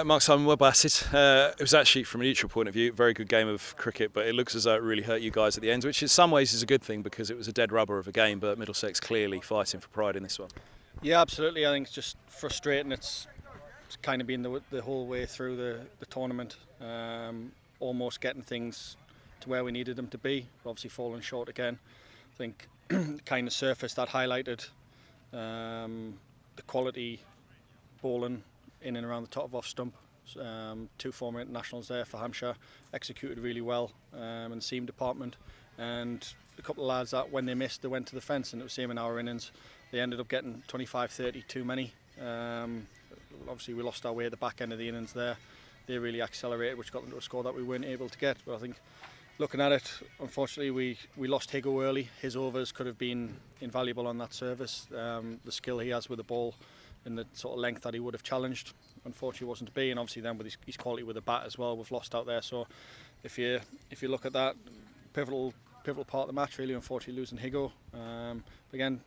Mark Stoneman, well batted. It was actually, from a neutral point of view, a very good game of cricket, but it looks as though it really hurt you guys at the end, which in some ways is a good thing because it was a dead rubber of a game, but Middlesex clearly fighting for pride in this one. Yeah, absolutely. I think it's just frustrating. It's kind of been the whole way through the tournament, almost getting things to where we needed them to be, obviously falling short again. I think kind of surface that highlighted the quality bowling in and around the top of off stump. Two former internationals there for Hampshire executed really well in the seam department, and a couple of lads that when they missed they went to the fence, and it was the same in our innings. They ended up getting 25-30 too many. Obviously we lost our way at the back end of the innings there. They really accelerated, which got them to a score that we weren't able to get. But I think looking at it, unfortunately we lost Higo early. His overs could have been invaluable on that service. The skill he has with the ball and the sort of length that he would have challenged, unfortunately wasn't to be. And obviously then with his quality with the bat as well, we've lost out there. So if you look at that, pivotal part of the match really, unfortunately losing Higo. Again,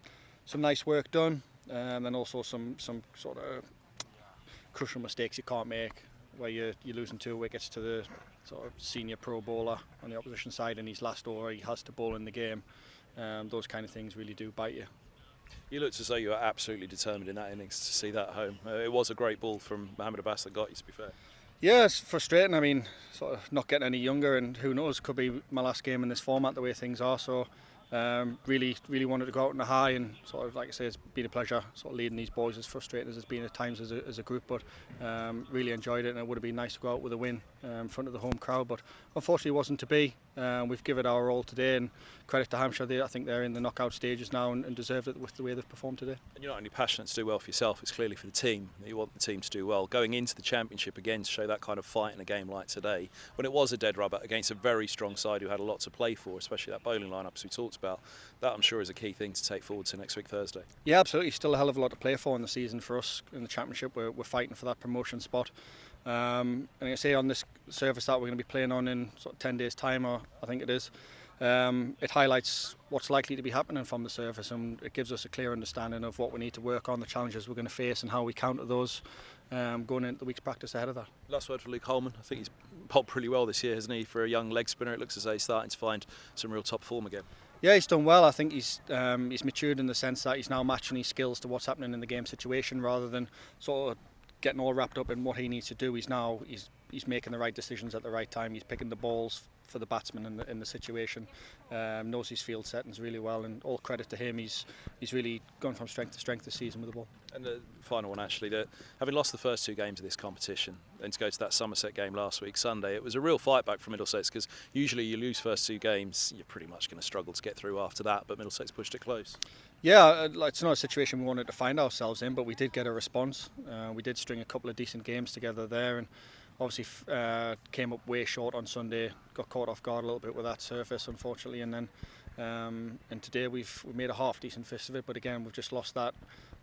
some nice work done, and then also some sort of crucial mistakes you can't make, where you're losing 2 wickets to the sort of senior pro bowler on the opposition side in his last over. He has to bowl in the game. Those kind of things really do bite you. You looked as though you were absolutely determined in that innings to see that home. It was a great ball from Mohamed Abbas that got you, to be fair. Yeah, it's frustrating. I mean, sort of not getting any younger, and who knows, could be my last game in this format the way things are. So really wanted to go out on a high, and sort of, like I say, it's been a pleasure sort of leading these boys, as frustrating as it's been at times as a group, but really enjoyed it, and it would have been nice to go out with a win in front of the home crowd, but unfortunately it wasn't to be. We've given our all today, and credit to Hampshire. I think they're in the knockout stages now and deserved it with the way they've performed today. And you're not only passionate to do well for yourself, it's clearly for the team. You want the team to do well. Going into the championship again to show that kind of fight in a game like today, when it was a dead rubber against a very strong side who had a lot to play for, especially that bowling lineup as we talked about, that I'm sure is a key thing to take forward to next week Thursday. Yeah, absolutely. Still a hell of a lot to play for in the season for us in the championship. We're fighting for that promotion spot. And I say on this surface that we're going to be playing on in sort of 10 days time, or I think it is, it highlights what's likely to be happening from the surface, and it gives us a clear understanding of what we need to work on, the challenges we're going to face and how we counter those going into the week's practice ahead of that. Last word for Luke Holman. I think he's popped pretty well this year, hasn't he? For a young leg spinner, it looks as though he's starting to find some real top form again. Yeah, he's done well. I think he's matured in the sense that he's now matching his skills to what's happening in the game situation, rather than sort of getting all wrapped up in what he needs to do. He's making the right decisions at the right time. He's picking the balls for the batsman in the situation. Knows his field settings really well, and all credit to him. He's really gone from strength to strength this season with the ball. And the final one, actually, that having lost the first 2 games of this competition and to go to that Somerset game last week Sunday, it was a real fight back for Middlesex, because usually you lose first 2 games, you're pretty much going to struggle to get through after that, but Middlesex pushed it close. Yeah, it's not a situation we wanted to find ourselves in, but we did get a response. We did string a couple of decent games together there, and obviously came up way short on Sunday. Got caught off guard a little bit with that surface, unfortunately, and then and today we've made a half decent fist of it. But again, we've just lost that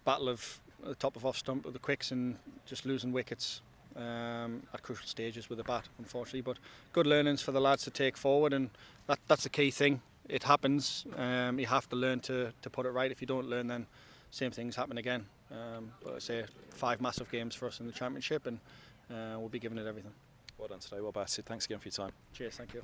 battle of the top of off stump of the quicks and just losing wickets at crucial stages with the bat, unfortunately. But good learnings for the lads to take forward, and that's the key thing. It happens. You have to learn to put it right. If you don't learn, then same things happen again. But I say 5 massive games for us in the championship, and we'll be giving it everything. Well done today, well batted. Thanks again for your time. Cheers, thank you.